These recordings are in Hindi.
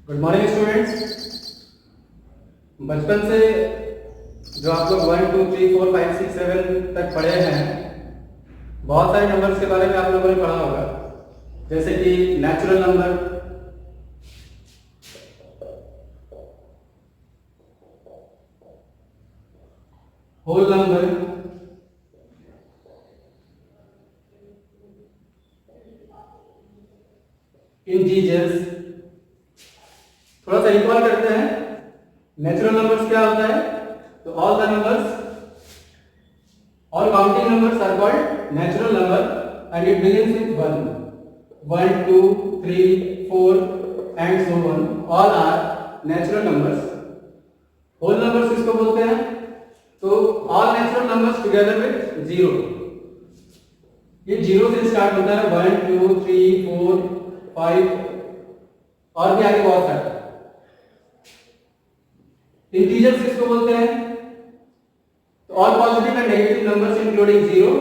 Good morning students. बचपन से जो आप लोग 1 2 3 4 5 6 7 तक पढ़े हैं, बहुत सारे नंबर्स के बारे में आप लोगों ने पढ़ा होगा, जैसे कि natural number, whole number, integers. थोड़ा सा रिकॉल करते हैं। नेचुरल नंबर्स क्या होता है? तो all the numbers, all counting numbers are called natural number and it begins with 1 2 3 4 and so on, all are natural numbers. Whole numbers किसको बोलते हैं? तो all natural numbers together with zero. ये जीरो से स्टार्ट होता है, 1 2 3 4 5 और भी आगे बहुत सारे। इंटीजर्स किसको बोलते हैं? तो all positive and negative numbers including zero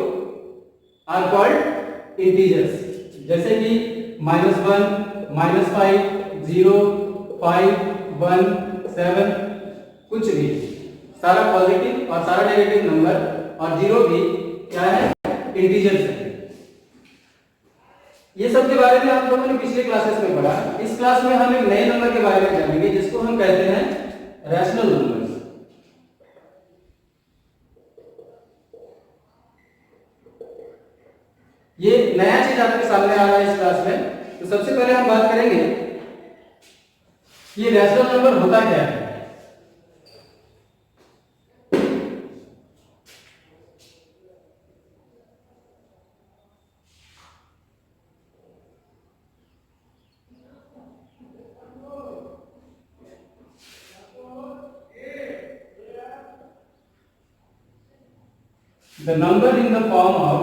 are called integers, जैसे कि -1 -5 0 5 1 7, कुछ भी, सारा पॉजिटिव और सारा नेगेटिव नंबर और जीरो भी क्या है? इंटीजर्स है। ये सब के बारे में आप लोगों ने पिछले क्लासेस में पढ़ा। इस क्लास में हम एक नए नंबर के बारे में जानेंगे जिसको हम कहते हैं रैशनल नंबर्स। ये नया चीज आपके सामने आ रहा है इस क्लास में। तो सबसे पहले हम बात करेंगे ये रैशनल नंबर होता क्या है। The number in the form of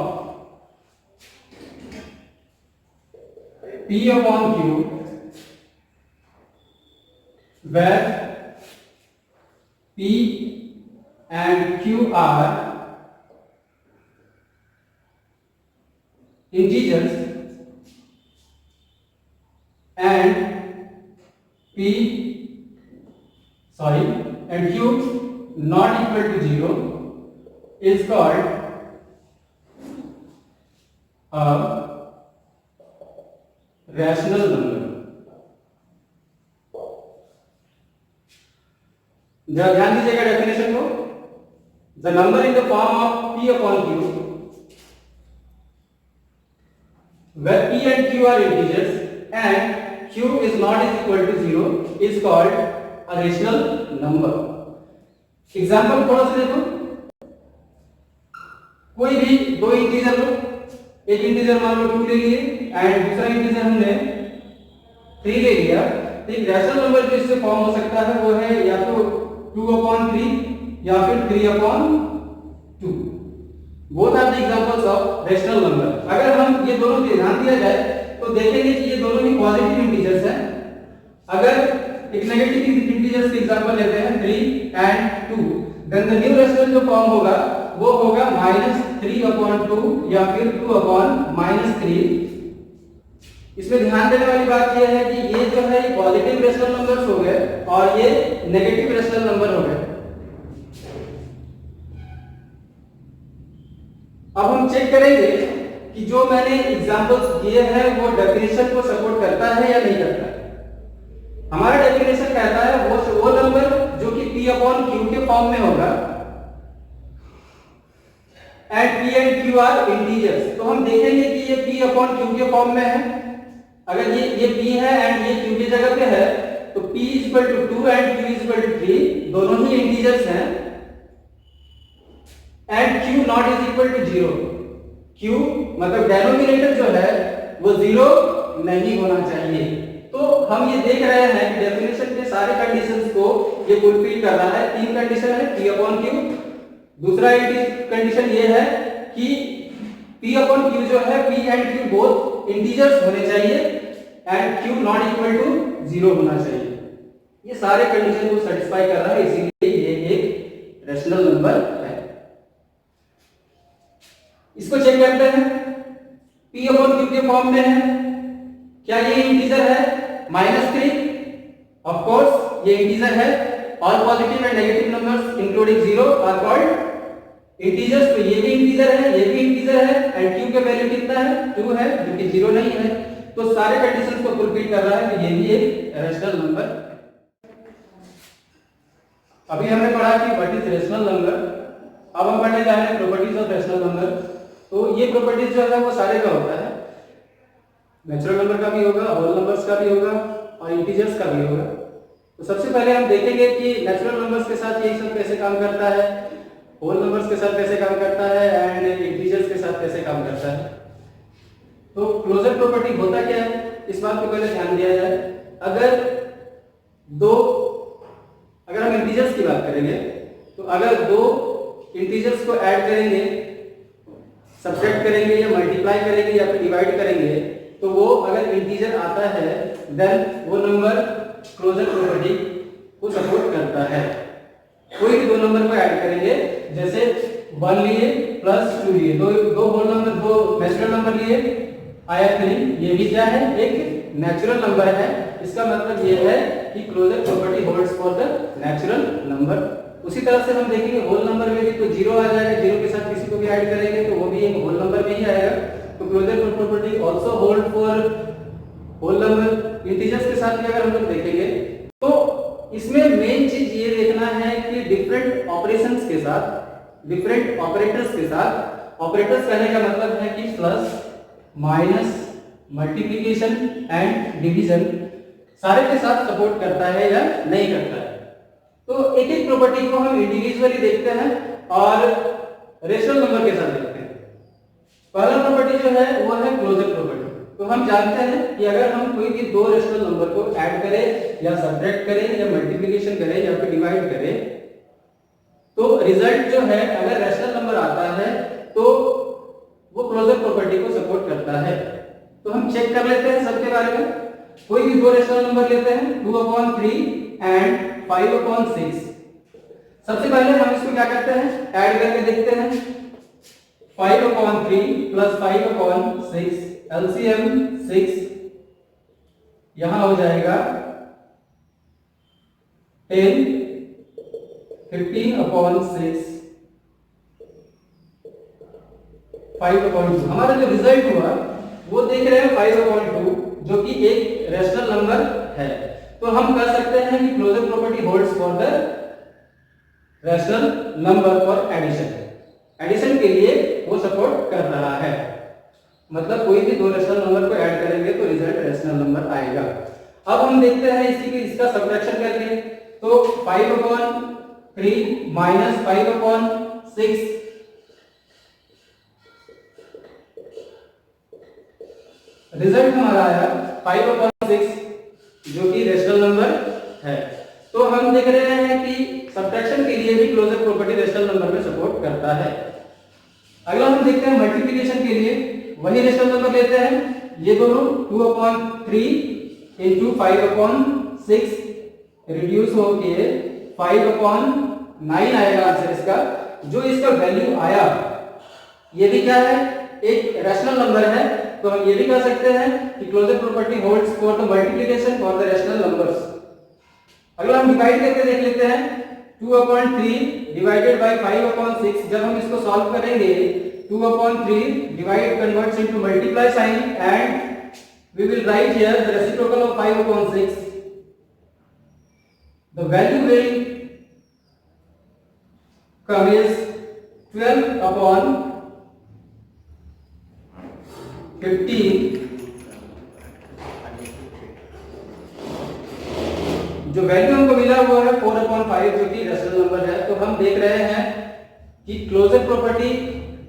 P upon Q, where P and Q are integers and Q not equal to 0 is called a rational number। जरा ध्यान दीजिएगा डेफिनेशन को। The number in the form of P upon Q, where P and Q are integers and Q is not equal to 0 is called a rational number। Example थोड़ा सा देखो। कोई भी दो इंटीजर लो, एक इंटीजर मान लो 2 ले लिए एंड दूसरा इंटीजर हमने 3 ले लिया। तो एक रैशनल नंबर जो इससे फॉर्म हो सकता है वो है या तो 2/3 या फिर 3/2। Both are the examples of rational number. अगर हम ये दोनों पे ध्यान दिया जाए तो देखेंगे कि ये दोनों ही पॉजिटिव इंटीजर्स हैं। अगर एक नेगेटिव इंटीजर्स के एग्जांपल लेते हैं 3 and 2, then the new rational जो फॉर्म होगा वो होगा -3/2 या फिर 2/-3। इसमें ध्यान देने वाली बात यह है कि ये जो है ये पॉजिटिव रैशनल नंबर्स हो गए और ये नेगेटिव रैशनल नंबर हो गए। अब हम चेक करेंगे कि जो मैंने एग्जांपल्स दिए हैं वो डेफिनेशन को सपोर्ट करता है या नहीं करता है। हमारा डेफिनेशन कहता है वो नंबर जो कि P/Q के फॉर्म में होगा and P and Q are integers. तो हम देखेंगे कि ये P/Q के फॉर्म में है। अगर ये P है एंड ये Q की जगह पे है तो P = 2 एंड Q = 3, दोनों ही इंटीजर्स हैं and Q not equal to 0। Q मतलब डेनोमिनेटर जो है वो 0 नहीं होना चाहिए। तो हम ये देख रहे हैं कि डेफिनेशन के सारे कंडीशंस को ये फुलफिल कर रहा है। 3 कंडीशन है P/Q। दूसरा कंडीशन ये है कि P/Q जो है P and Q both integers होने चाहिए and Q not equal to 0 होना चाहिए। ये सारे कंडीशन को सेटिस्फाई कर रहा है, इसीलिए ये एक रैशनल नंबर है। इसको चेक करते हैं। P/Q के फॉर्म में है, क्या ये इंटीजर है? -3 ऑफ कोर्स ये इंटीजर है, all positive and negative numbers including zero are called integers. तो ये भी इंटीजर है, ये भी इंटीजर है, एंड q का वैल्यू कितना है, 2 है, जो कि जीरो नहीं है। तो सारे कंडीशंस को फुलफिल कर रहा है, तो ये भी एक रैशनल नंबर। अभी हमने पढ़ा कि व्हाट इज रैशनल नंबर। अब हम पढ़ने जा रहे हैं प्रॉपर्टीज ऑफ रैशनल नंबर। तो ये प्रॉपर्टीज जो है वो सारे का होता है, नेचुरल नंबर का भी होगा, होल नंबर्स का भी होगा और इंटीजर्स का भी होगा। तो सबसे पहले हम देखेंगे कि नेचुरल नंबर्स के साथ ये सब कैसे काम करता है, होल नंबर्स के साथ कैसे काम करता है एंड इंटीजर्स के साथ कैसे काम करता है। तो क्लोजर प्रॉपर्टी होता क्या है, इस बात को पहले ध्यान दिया जाए। अगर हम इंटीजर्स की बात करेंगे, तो अगर दो इंटीजर्स को ऐड करेंगे, सब्ट्रैक्ट करेंगे या मल्टीप्लाई करेंगे या फिर डिवाइड करेंगे, तो वो अगर इंटीजर आता है देन वो नंबर क्लोजर प्रॉपर्टी को सपोर्ट करता है। कोई भी दो नंबर को ऐड करेंगे, जैसे 1 लिए प्लस 2 लिए, दो होल नंबर, दो नेचुरल नंबर लिए, आया 3, ये भी क्या है, एक नेचुरल नंबर है। इसका मतलब ये है कि closure property holds for the natural number. उसी तरह से हम देखेंगे होल नंबर में भी तो जीरो आ जाएगा, जीरो के साथ किसी को भी ऐड करेंगे तो वो भी एक होल नंबर में ही आएगा। तो closure property also hold for whole number. Integers के साथ भी अगर हम लोग देखेंगे तो इसमें मेन चीज ये देखना है कि डिफरेंट ऑपरेशंस के साथ, डिफरेंट ऑपरेटर्स के साथ, ऑपरेटर्स कहने का मतलब है कि plus, minus, multiplication and division सारे के साथ सपोर्ट करता है या नहीं करता है। तो एक एक प्रॉपर्टी को हम इंडिविजुअली देखते हैं और रेशनल नंबर के साथ देखते हैं। पहला प्रॉपर्टी जो है वो है क्लोजर प्रॉपर्टी। तो हम जानते हैं कि अगर हम कोई भी दो रेशनल नंबर को ऐड करें या सब्ट्रैक्ट करें या मल्टीप्लिकेशन करें या फिर डिवाइड करें, तो रिजल्ट जो है अगर रेशनल नंबर आता है तो वो क्लोजर प्रॉपर्टी को सपोर्ट करता है। तो हम चेक कर लेते हैं सबके बारे में। कोई भी दो रेशनल नंबर लेते हैं, 2/3 एंड 5/6। सबसे पहले हम इसको क्या करते हैं, ऐड करके देखते हैं। 5/3 प्लस 5/6, एलसीएम 6, यहां हो जाएगा 10, 15/6, 5/2। हमारा जो रिजल्ट हुआ वो देख रहे हैं 5/2, जो कि एक रेशनल नंबर है। तो हम कह सकते हैं कि closure property holds for the rational number for addition. Addition के लिए वो सपोर्ट कर रहा है, मतलब कोई भी दो रेशनल नंबर को ऐड करेंगे तो रिजल्ट रेशनल नंबर आएगा। अब हम देखते हैं इसका सब्ट्रैक्शन करके। तो 5/3 माइनस 5/6, रिजल्ट हमारा आया 5/6, जो कि रेशनल नंबर है। तो हम देख रहे हैं कि सब्ट्रैक्शन के लिए भी क्लोजर प्रॉपर्टी रेशनल नंबर में सपोर्ट करता है। अगला हम देखते हैं मल्टीप्लिकेशन के लिए, वही रेशनल नंबर लेते हैं। ये दोनों 2/3 इंटू 5/6 रिड्यूस होके 5/9 आएगा आंसर इसका। जो इसका वैल्यू आया ये भी क्या है, एक रेशनल नंबर है। तो हम ये भी कह सकते हैं कि closure property holds for the multiplication for the rational numbers. अगला हम डिवाइड करके देख लेते हैं। 2/3 डिवाइडेड बाय 5/6, जब हम इसको सॉल्व करेंगे 2/3 divide converts into multiply sign and we will write here the reciprocal of 5/6. The value will come is 12/15. जो वैल्यू हमको मिला हुआ है 4/5, जो कि रेशनल नंबर है। तो हम देख रहे हैं कि क्लोजर प्रॉपर्टी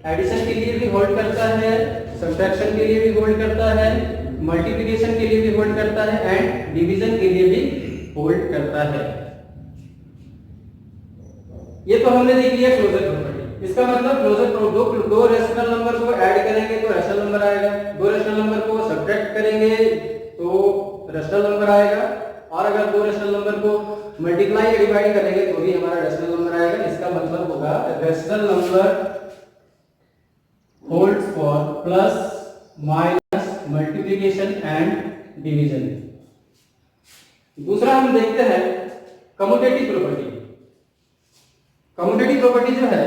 एडिशन के लिए भी होल्ड करता है, सब्ट्रैक्शन के लिए भी होल्ड करता है, मल्टीप्लिकेशन के लिए भी होल्ड करता है एंड डिवीजन के लिए भी होल्ड करता है। ये तो हमने देख लिया क्लोजर प्रॉपर्टी। इसका मतलब क्लोजर दो रेशनल नंबर को ऐड करेंगे तो रेशनल नंबर आएगा, दो रेशनल नंबर को सब्ट्रैक्ट करेंगे तो रेशनल नंबर आएगा, और अगर दो रेशनल नंबर को मल्टीप्लाई या डिवाइड करेंगे तो भी हमारा रेशनल नंबर आएगा। इसका मतलब होगा rational number holds for plus, minus, multiplication and division. दूसरा हम देखते हैं कम्यूटेटिव प्रॉपर्टी। कम्यूटेटिव प्रॉपर्टी जो है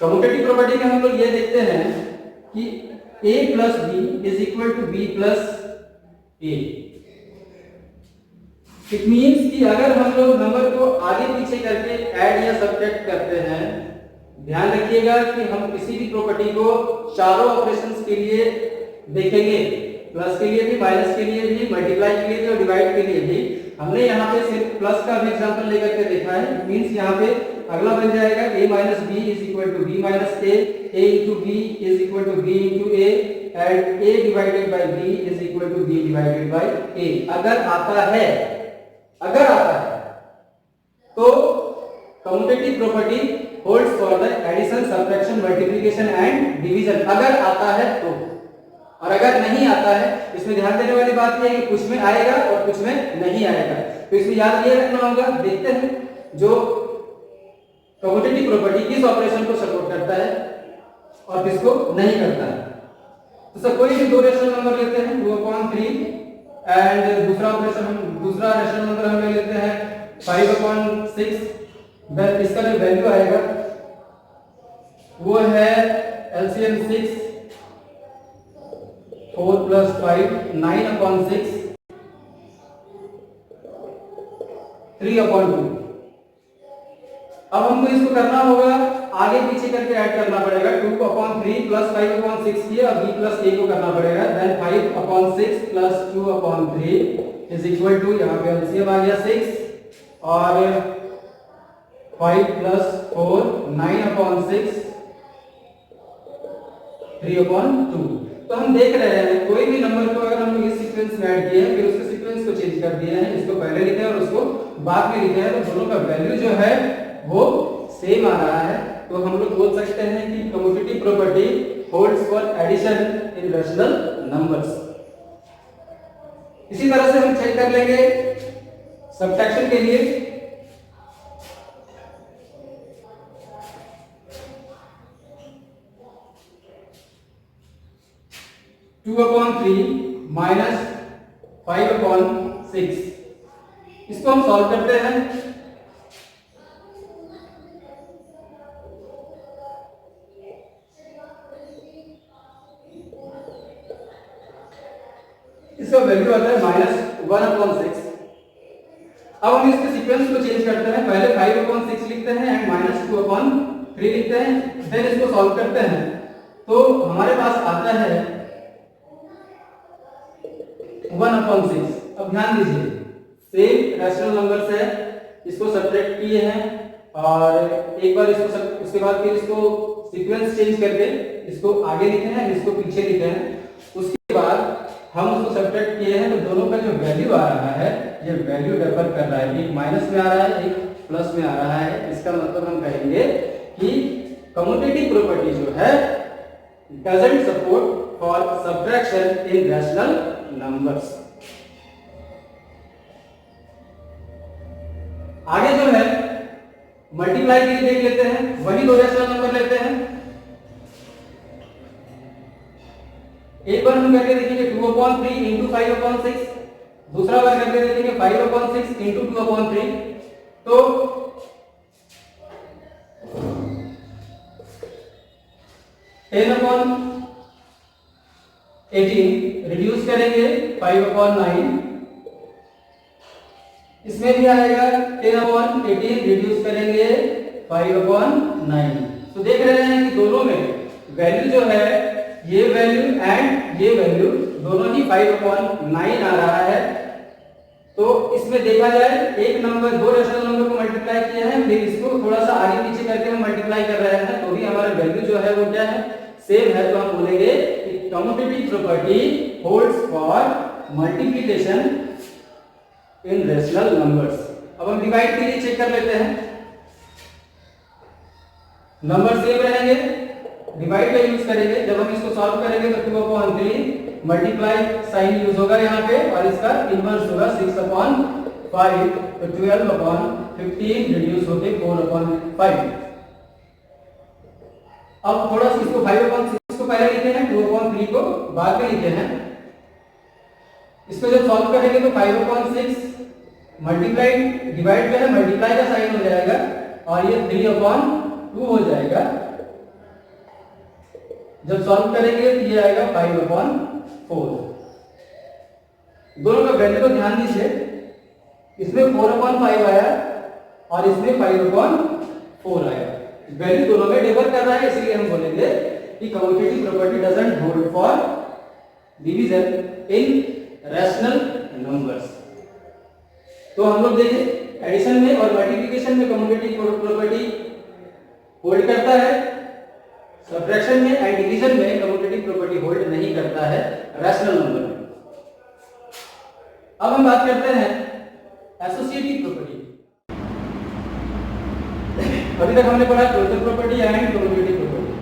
कम्यूटेटिव प्रॉपर्टी में हम लोग ये देखते हैं कि a plus B is equal to B plus A. It means कि अगर हम लोग नंबर को आगे पीछे करके ऐड या सब्ट्रैक्ट करते हैं, ध्यान रखिएगा कि हम किसी भी प्रॉपर्टी को चारों ऑपरेशंस के लिए देखेंगे, प्लस के लिए भी, माइनस के लिए भी, मल्टीप्लाई के लिए भी और डिवाइड के लिए भी। हमने यहाँ पे सिर्फ प्लस का भी एग्जांपल लेकर के देखा है। इट मींस यहाँ पे अगला बन जाएगा a minus B is equal to B minus A into B is equal to B into A and a divided by b is equal to b divided by a। अगर आता है तो commutative property holds for the addition, subtraction, multiplication and division. अगर आता है तो, और अगर नहीं आता है, इसमें ध्यान देने वाली बात यह है कि कुछ में आएगा और कुछ में नहीं आएगा। तो इसमें याद ये रखना होगा। देखते हैं जो कम्यूटेटिव प्रॉपर्टी किस ऑपरेशन को सपोर्ट करता है और किसको नहीं करता है। तो सब कोई भी दो रेशनल नंबर लेते हैं 2/3 एंड दूसरा रेशनल नंबर हम ले लेते हैं 5/6। देन इसका जो वैल्यू आएगा वो है एलसीएम 6, 4 + 5 9/6 3/2। अब हमको इसको करना होगा, आगे पीछे करके ऐड करना पड़ेगा। 2/3 + 5/6 किया, अब b + a को करना पड़ेगा। देन 5/6 + 2/3 इज इक्वल टू, यहाँ पे एलसीएम आ गया 6 और 5 + 4 9/6 3/2। तो हम देख रहे हैं कोई भी नंबर को अगर हम लोग इस सीक्वेंस में ऐड किए हैं, फिर उसके सीक्वेंस को चेंज कर दिए हैं, इसको पहले लिखे और उसको बाद में लिखे हैं, तो दोनों का वैल्यू जो है वो सेम आ रहा है। तो हम लोग बोल सकते हैं कि commutative property holds for addition in rational numbers. इसी तरह से हम चेक कर लेंगे सब्ट्रैक्शन के लिए। (2/3 - 5/6) इसको हम सॉल्व करते हैं। इसका वैल्यू आता है -1/6। अब हम इसके सीक्वेंस को चेंज करते हैं। पहले 5/6 लिखते हैं एंड -2/3 लिखते हैं, देन इसको सॉल्व करते हैं। तो हमारे पास आता है 1/6। अब ध्यान दीजिए, सेम रैशनल नंबर्स है, इसको सब्ट्रैक्ट किए हैं और एक बार इसको उसके बाद फिर इसको सीक्वेंस चेंज करके इसको आगे लिखे हैं, इसको पीछे लिखे हैं। उसके बाद हम उसको सब्ट्रैक्ट किए हैं, तो दोनों का जो वैल्यू आ रहा है, ये वैल्यू डिफर कर रहा है। एक माइनस में आ रहा है, एक प्लस में आ रहा है। इसका मतलब हम कहेंगे कि कम्यूटेटिव प्रॉपर्टी जो है doesn't support for subtraction in rational numbers. आगे जो है मल्टीप्लाई के लिए देख लेते हैं। वही दो रैशनल नंबर लेते हैं। एक बार हम करके देखेंगे 2/3 इंटू 5/6, दूसरा बार करके देखेंगे 5/6 इंटू 2/3। तो 10/18 रिड्यूस करेंगे 5/9, इसमें भी आएगा 10/18 रिड्यूस करेंगे 5/9। तो देख रहे हैं कि दोनों में वैल्यू जो है, ये वैल्यू एंड ये वैल्यू दोनों ही 5/9 आ रहा है। तो इसमें देखा जाए एक नंबर, दो रेशनल नंबर को मल्टीप्लाई किया है, फिर इसको थोड़ा सा आगे पीछे करके हम मल्टीप्लाई कर रहे हैं, तो भी हमारा वैल्यू जो है वो क्या है, सेम है। तो हम बोलेंगे कि commutative property holds for multiplication in rational numbers. अब हम डिवाइड के लिए चेक कर लेते हैं। नंबर सेम रहेंगे, डिवाइड का यूज करेंगे। जब हम इसको सॉल्व करेंगे तो 2/3 मल्टीप्लाई साइन यूज होगा यहाँ पे और इसका इनवर्स होगा 6/5, तो 12/15 रिड्यूस होके 4/5। अब थोड़ा सा इसको 5/6 को पहले लिखे हैं, 2/3 को बाद में लिखे हैं। इसको जब सॉल्व करेंगे तो 5/6 मल्टीप्लाइड डिवाइड जो है मल्टीप्लाई का साइन हो जाएगा और ये 3/2 हो जाएगा। जब सॉल्व करेंगे तो ये आएगा 5/4। दोनों का वैल्यू को ध्यान दीजिए, इसमें 4/5 आया और इसमें 5/4 आया। वैल्यू दोनों में डिफर कर रहा है, इसलिए हम बोलेंगे कि commutative property doesn't hold for division in rational numbers. तो हम लोग देखें एडिशन में और मल्टीप्लिकेशन में कम्यूटेटिव प्रॉपर्टी होल्ड करता है, सब्ट्रैक्शन में एंड डिवीजन में कम्यूटेटिव प्रॉपर्टी होल्ड नहीं करता है रैशनल नंबर में। अब हम बात करते हैं एसोसिएटिव प्रॉपर्टी। अभी तक हमने पढ़ा closure property and commutative property.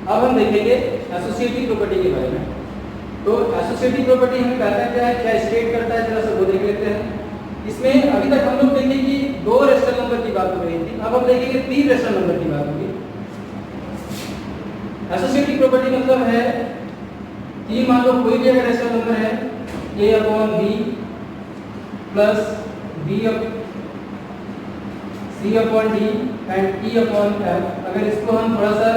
अब हम देखेंगे एसोसिएटिव प्रॉपर्टी के बारे में। तो एसोसिएटिव प्रॉपर्टी हमें कहता है क्या है, क्या स्टेट करता है, जरा सा वो देख लेते हैं। इसमें अभी तक हम लोग देखेंगे कि 2 रेशनल नंबर की बात हो रही थी, अब हम देखेंगे 3 रेशनल नंबर की बात होगी। एसोसिएटिव प्रॉपर्टी मतलब है कि मान लो कोई भी अगर रेशनल नंबर है a/b plus c/d and e/f, अगर इसको हम थोड़ा सा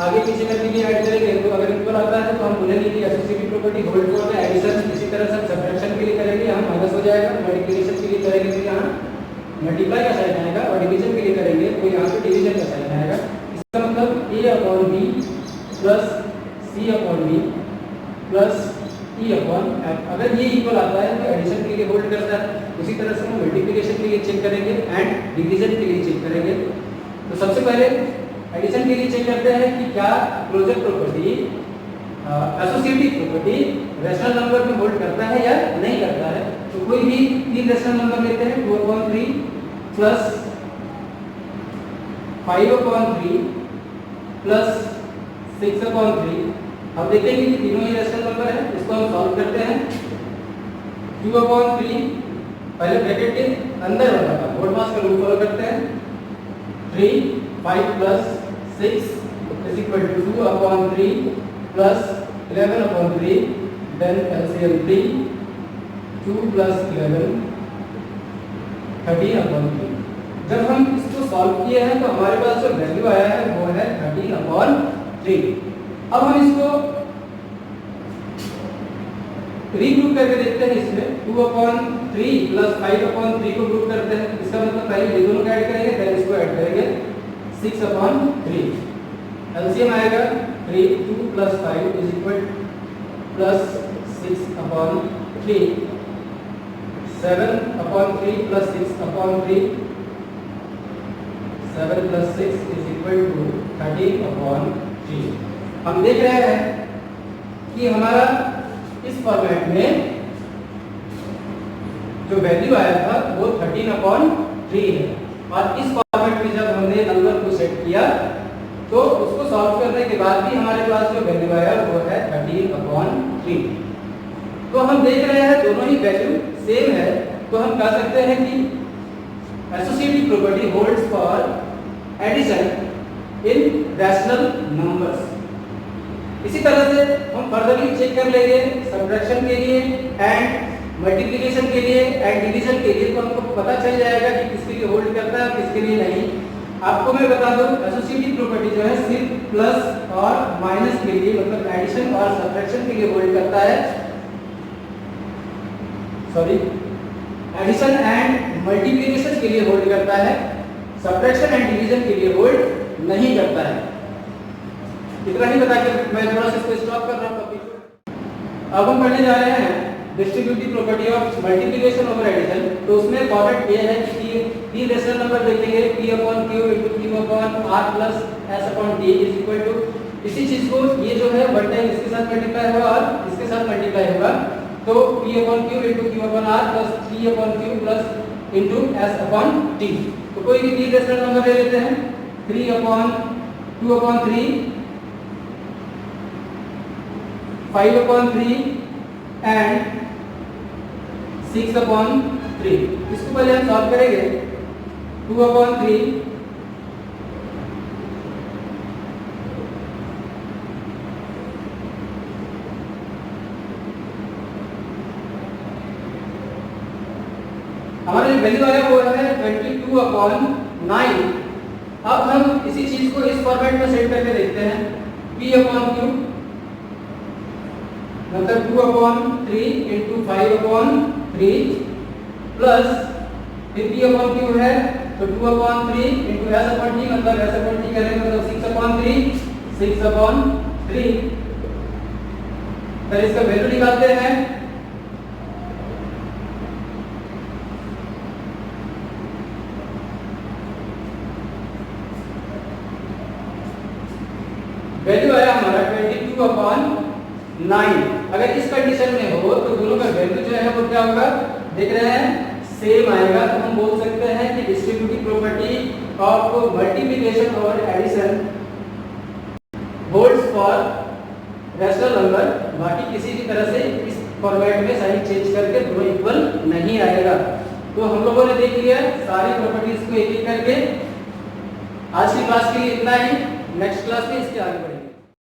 आगे पीछे करने के लिए ऐड करेंगे तो अगर इक्वल आता है तो हम बोलेंगे कि associative property hold for the addition. इसी तरह से सब्ट्रैक्शन के लिए करेंगे हम माइनस हो जाएगा, मल्टीप्लिकेशन के लिए करेंगे तो यहाँ मल्टीप्लाई का साइन आएगा और डिवीजन के लिए करेंगे तो यहाँ पे डिवीजन का साइन आएगा। इसका मतलब a/b plus c/d plus e/f, अगर ये इक्वल आता है तो एडिशन के लिए होल्ड करता है। उसी तरह से हम मल्टीप्लिकेशन के लिए चेक करेंगे एंड डिवीजन के लिए चेक करेंगे। तो सबसे पहले एडिशन के लिए चेक करते हैं कि क्या closure property associative property rational number में होल्ड करता है या नहीं करता है। तो कोई भी 3 रैशनल नंबर लेते हैं, 2/3 प्लस 5/3 प्लस 6/3। अब देखेंगे कि तीनों ही रैशनल नंबर है, इसको हम सॉल्व करते हैं। 2/3 पहले ब्रैकेट के अंदर होगा, मोड मास का रूल फॉलो करते हैं। 3 5 plus 6 is equal to 2/3 plus 11/3, then LCM 3, 2 plus 11 13/3। जब हम इसको सॉल्व किए हैं तो हमारे पास जो वैल्यू आया है वो है 13/3। अब हम इसको रीग्रुप करके देखते हैं। इसमें 2/3 प्लस 5/3 को ग्रुप करते हैं, इसका मतलब पहले ये दोनों को ऐड करेंगे फिर इसको ऐड करेंगे 6/3। एलसीएम आएगा 3, 2 plus 5 is equal plus 6/3, 7/3 plus 6/3, 7 plus 6 is equal to 13/3। हम देख रहे हैं कि हमारा इस फॉर्मेट में जो वैल्यू आया था वो 13/3 है और इस फॉर्मेट में जब हमने नंबर को सेट किया तो उसको सॉल्व करने के बाद भी हमारे पास जो वैल्यू आया वो है 13/3। तो हम देख रहे हैं दोनों ही वैल्यू सेम है, तो हम कह सकते हैं कि associative property holds for addition in rational numbers. इसी तरह से हम फर्दरली चेक कर लेंगे सब्ट्रैक्शन के लिए एंड मल्टीप्लिकेशन के लिए एंड डिवीजन के लिए, तो हमको पता चल जाएगा कि किसके लिए होल्ड करता है और किसके लिए नहीं। आपको मैं बता दूं एसोसिएटिव प्रॉपर्टी जो है सिर्फ प्लस और माइनस के लिए, मतलब एडिशन और सब्ट्रैक्शन के लिए होल्ड करता है। सॉरी, एडिशन एंड मल्टीप्लिकेशन के लिए होल्ड करता है, सब्ट्रैक्शन एंड डिवीजन के लिए होल्ड नहीं करता है। इतना ही बता के मैं थोड़ा सा इसको स्टॉप कर रहा हूं टॉपिक। अब हम पढ़ने जा रहे हैं distributive property of multiplication over addition. तो उसमें फॉर्मेट ये है कि 3 रेशनल नंबर देखेंगे p/q * q/r plus s/t is equal to, इसी चीज को ये जो है वन टाइम इसके साथ मल्टीप्लाई होगा और इसके साथ मल्टीप्लाई होगा। तो p/q * q/r plus p/q plus s/t। तो कोई भी 3 रेशनल नंबर ले लेते हैं, 3/2/3, 5/3 एंड 6/3। इसको पहले हम सॉल्व करेंगे। 2/3 जो वैल्यू आया वो है 22/9। अब हम इसी चीज को इस फॉर्मेट में सेट करके देखते हैं, P/Q मतलब 2/3 into 5/3 प्लस फिर P/Q है तो 2/3 into S/T मतलब S/T करेंगे मतलब 6/3 फिर इसका वैल्यू निकालते हैं। वैल्यू आया हमारा 22/9। अगर इस कंडीशन में हो तो दोनों का वैल्यू जो है वो क्या होगा, देख रहे हैं, सेम आएगा। तो हम बोल सकते हैं कि डिस्ट्रीब्यूटिव प्रॉपर्टी ऑफ मल्टीप्लिकेशन और addition holds for rational number. बाकी किसी भी तरह से इस फॉर्मेट में साइन चेंज करके दोनों इक्वल नहीं आएगा। तो हम लोगों ने देख लिया सारी प्रॉपर्टीज को एक एक करके। आज की क्लास के लिए इतना ही, नेक्स्ट क्लास में इसके आगे बढ़ेंगे।